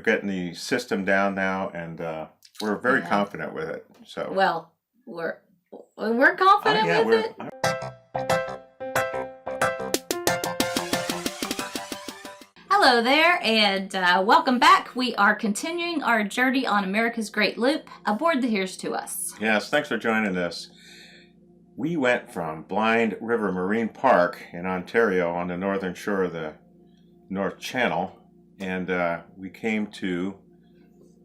getting the system down now, and we're very confident with it. So well, we're confident with it. Hello there, and welcome back. We are continuing our journey on America's Great Loop aboard the Here's to Us. Yes, thanks for joining us. We went from Blind River Marine Park in Ontario on the northern shore of the North Channel, and we came to,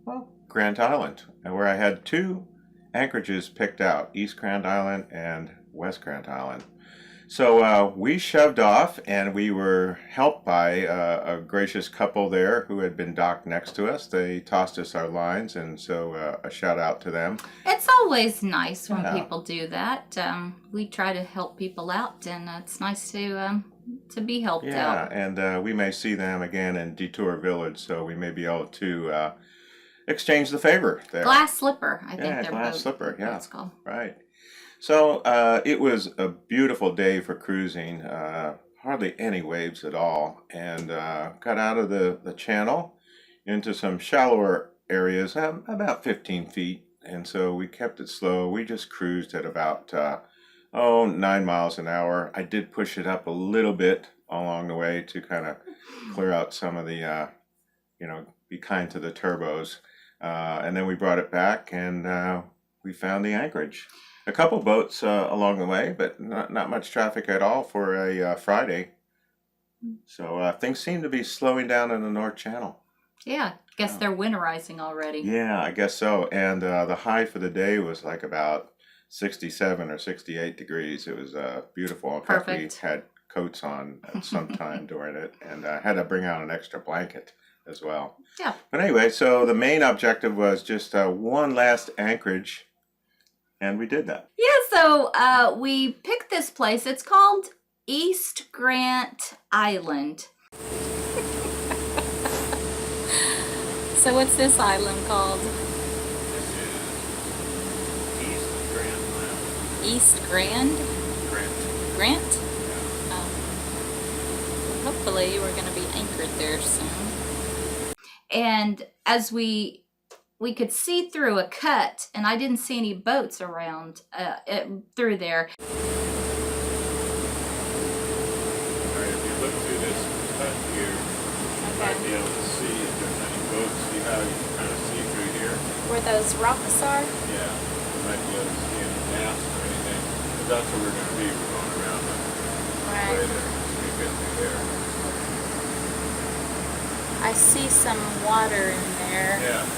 well, Grant Island, where I had two anchorages picked out, East Grant Island and West Grant Island. So we shoved off, and we were helped by a gracious couple there who had been docked next to us. They tossed us our lines, and so a shout out to them. It's always nice when people do that. We try to help people out, and it's nice to be helped out. Yeah, and we may see them again in Detour Village, so we may be able to exchange the favor there. Glass slipper, I think they're glass both. slipper, yeah. That's called. Right. So it was a beautiful day for cruising, hardly any waves at all, and got out of the channel into some shallower areas, about 15 feet, and so we kept it slow. We just cruised at about 9 miles an hour. I did push it up a little bit along the way to kind of clear out some of the, be kind to the turbos, and then we brought it back, and we found the anchorage. A couple boats along the way, but not much traffic at all for a Friday. So things seem to be slowing down in the North Channel. Yeah, guess they're winterizing already. Yeah, I guess so. And the high for the day was like about 67 or 68 degrees. It was beautiful. In fact, we had coats on at some time during it, and had to bring out an extra blanket as well. Yeah. But anyway, so the main objective was just one last anchorage. And we did that. Yeah, so we picked this place. It's called East Grant Island. So what's this island called? This is East Grant Island. East Grand? Grant. Grant? Yeah. Oh. Hopefully we're going to be anchored there soon. And as we could see through a cut, and I didn't see any boats around through there. All right, if you look through this cut here, you might be able to see if there's any boats. See how you can kind of see through here? Where those rocks are? Yeah, you might be able to see any masts or anything. But that's where we're going to be. We're going around the way there. So we get through there. I see some water in there. Yeah.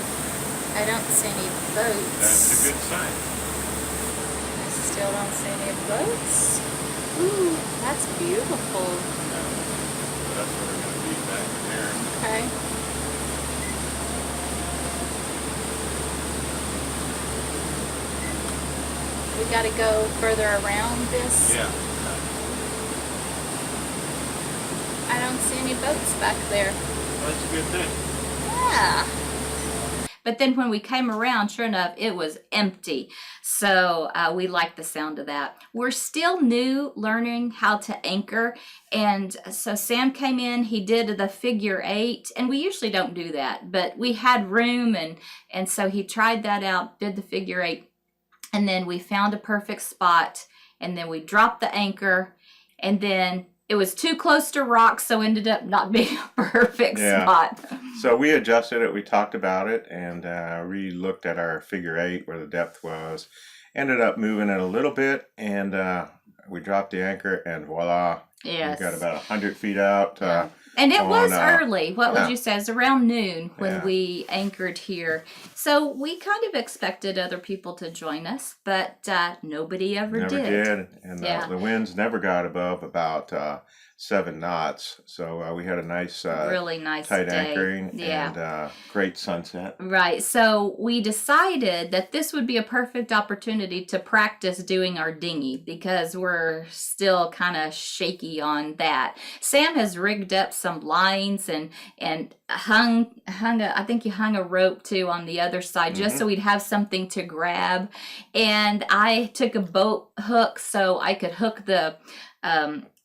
I don't see any boats. That's a good sign. I still don't see any boats. Ooh, that's beautiful. Yeah. So that's where we're going to be back in there. Okay. We got to go further around this. Yeah. I don't see any boats back there. Well, that's a good thing. Yeah. But then when we came around, sure enough, it was empty. So we like the sound of that. We're still new learning how to anchor. And so Sam came in, he did the figure 8. And we usually don't do that, but we had room. And so he tried that out, did the figure 8. And then we found a perfect spot. And then we dropped the anchor. And then it was too close to rocks, so ended up not being a perfect spot. So we adjusted it, we talked about it, and re-looked at our figure 8 where the depth was. Ended up moving it a little bit, and we dropped the anchor, and voila. Yes. We got about 100 feet out. And it was early. What would you say? It was around noon when we anchored here. So we kind of expected other people to join us, but nobody ever did. Never did. And the winds never got above about 7 knots. So we had a nice, really nice tight day. anchoring and great sunset. Right. So we decided that this would be a perfect opportunity to practice doing our dinghy because we're still kind of shaky on that. Sam has rigged up some lines and hung I think you hung a rope too on the other side just so we'd have something to grab. And I took a boat hook so I could hook the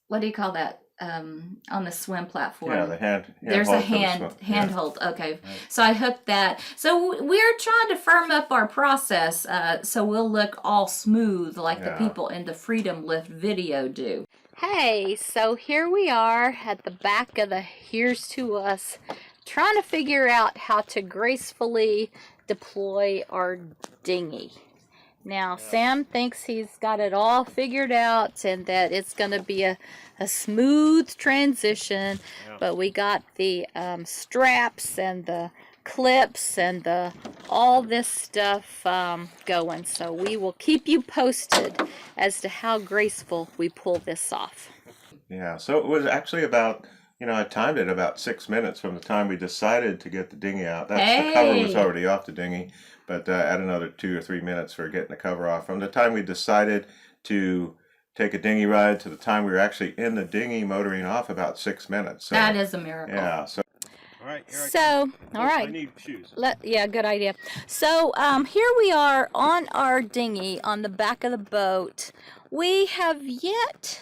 what do you call that? on the swim platform. Yeah, the There's a handhold. Okay, Right. so I hooked that. So we're trying to firm up our process, so we'll look all smooth like the people in the Freedom Lift video do. Hey, so here we are at the back of the Here's to Us, trying to figure out how to gracefully deploy our dinghy. Now, Sam thinks he's got it all figured out and that it's going to be a smooth transition, but we got the straps and the clips and the all this stuff going, so we will keep you posted as to how graceful we pull this off. Yeah, so it was actually about, I timed it about 6 minutes from the time we decided to get the dinghy out. The cover was already off the dinghy, but add another 2 or 3 minutes for getting the cover off. From the time we decided to take a dinghy ride to the time we were actually in the dinghy motoring off, about 6 minutes. So, that is a miracle. Yeah. So. All right. So, all right. I need shoes. Yeah, good idea. So, here we are on our dinghy on the back of the boat. We have yet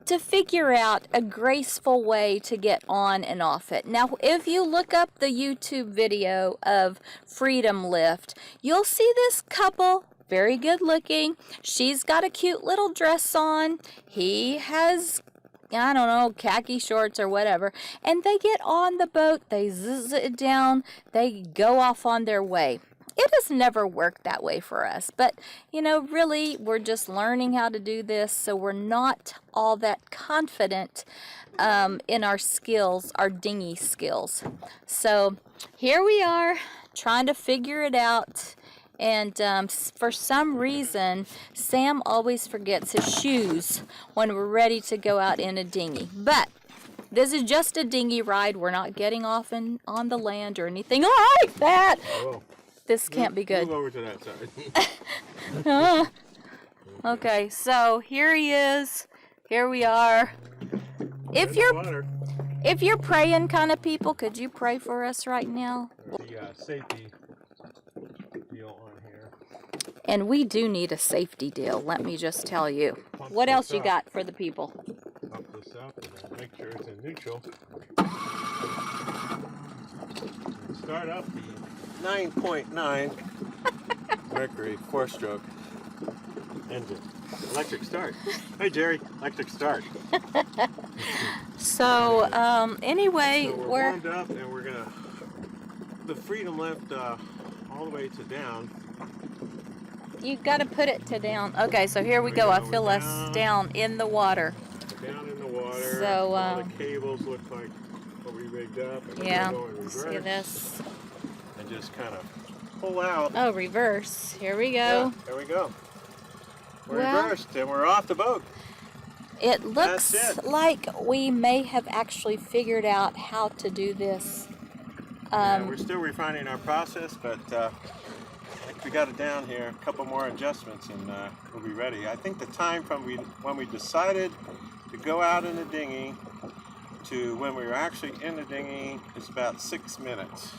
to figure out a graceful way to get on and off it. Now, if you look up the YouTube video of Freedom Lift, you'll see this couple, very good looking. She's got a cute little dress on. He has, I don't know, khaki shorts or whatever. And they get on the boat, they zzz it down, they go off on their way. It has never worked that way for us, but really we're just learning how to do this, so we're not all that confident in our skills, our dinghy skills. So here we are trying to figure it out, and for some reason Sam always forgets his shoes when we're ready to go out in a dinghy. But this is just a dinghy ride. We're not getting off on the land or anything like that. Whoa. This can't be good. Move over to that side. Okay, so here he is. Here we are. If you're praying kind of people, could you pray for us right now? The safety deal on here. And we do need a safety deal, let me just tell you. What else you got for the people? Pump this up and then make sure it's in neutral. Start up the 9.9 Mercury 4-stroke engine. Electric start. Hey Jerry, electric start. So anyway, so we're warmed up and we're gonna the Freedom Lift all the way to down. You got to put it to down. Okay, so here we go. I feel us down in the water. Down in the water. So all the cables look like what we rigged up. And yeah. Go in reverse. See this. And just kind of pull out. Oh, reverse. Here we go. Yeah, there we go. We're reversed and we're off the boat. It looks like we may have actually figured out how to do this. Yeah, we're still refining our process, but I think we got it down here. A couple more adjustments and we'll be ready. I think the time from when we decided to go out in the dinghy to when we were actually in the dinghy is about 6 minutes.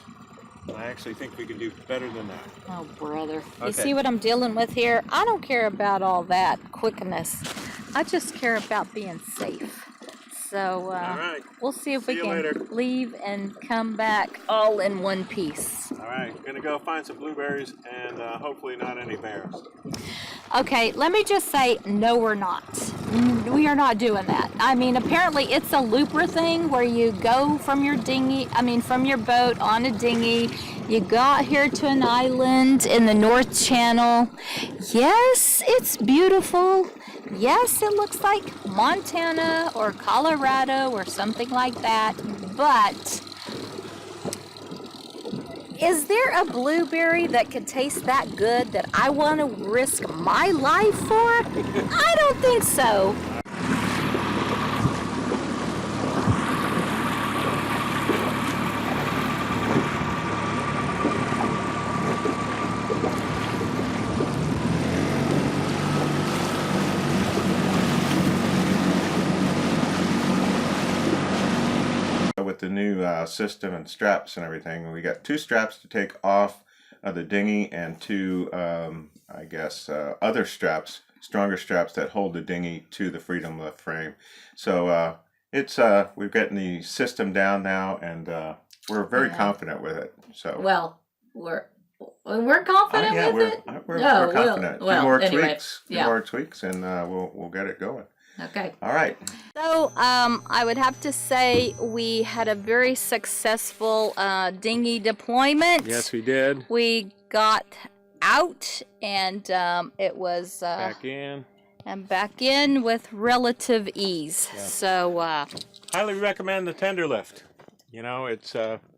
I actually think we can do better than that. Oh, brother. Okay. You see what I'm dealing with here? I don't care about all that quickness. I just care about being safe. So right. We'll see if we can later. leave and come back all in one piece. All right, gonna go find some blueberries and hopefully not any bears. Okay, let me just say, no, we're not. We are not doing that. I mean, apparently it's a looper thing where you go from your from your boat on a dinghy. You go out here to an island in the North Channel. Yes, it's beautiful. Yes, it looks like Montana or Colorado or something like that. But is there a blueberry that could taste that good that I want to risk my life for? I don't think so. With the new system and straps and everything, we got 2 straps to take off the dinghy and 2, other straps, stronger straps that hold the dinghy to the Freedom Lift frame. So It's we're getting the system down now, and we're very Yeah. confident with it. So Well, we're confident yeah, with it. we're Oh, confident. well, Few more anyway, tweaks, few yeah. more tweaks, and we'll get it going. Okay. All right. So, I would have to say we had a very successful dinghy deployment. Yes, we did. We got out, and it was Back in. and back in with relative ease. Yeah. So, Highly recommend the tender lift. You know, it's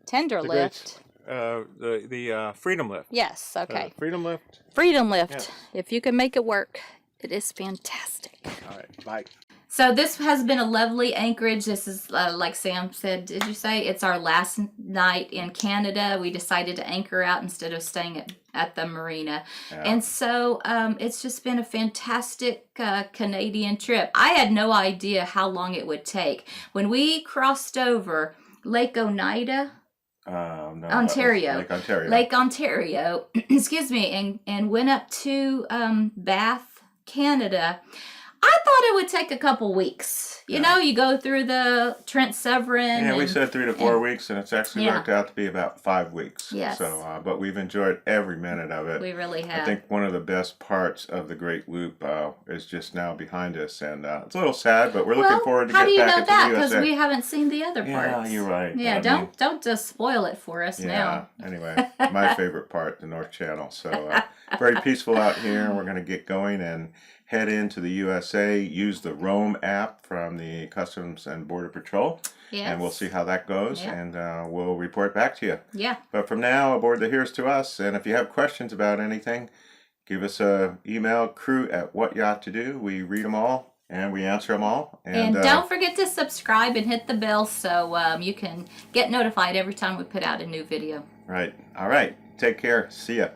tender the great- lift. the Freedom Lift. Yes. Okay. Freedom Lift. Freedom lift. Yes. If you can make it work, it is fantastic. All right, bye. So this has been a lovely anchorage. This is, like Sam said, did you say it's our last night in Canada? We decided to anchor out instead of staying at the marina. Yeah. And so it's just been a fantastic Canadian trip. I had no idea how long it would take. When we crossed over Lake Oneida, No, Ontario. Lake Ontario. Lake Ontario, excuse me, and went up to Bath, Canada, I thought it would take a couple weeks. You know, you go through the Trent Severin. Yeah, we and- said 3 to 4 weeks, and it's actually Yeah. worked out to be about 5 weeks. Yes. So, but we've enjoyed every minute of it. We really have. I think one of the best parts of the Great Loop is just now behind us, and it's a little sad, but we're looking forward to how get do you back know into that? the Because USA. we haven't seen the other Yeah, parts. you're right. Yeah, I don't just spoil it for us yeah. now. Anyway, my favorite part, the North Channel. So very peaceful out here. We're going to get going and head into the USA. Use the Roam app from the Customs and Border Patrol, Yes. and we'll see how that goes, Yeah. and we'll report back to you. Yeah. But from now, aboard the Here's to Us, and if you have questions about anything, give us a email, crew@whatyachttodo. We read them all, and we answer them all. And don't forget to subscribe and hit the bell so you can get notified every time we put out a new video. Right. All right. Take care. See ya.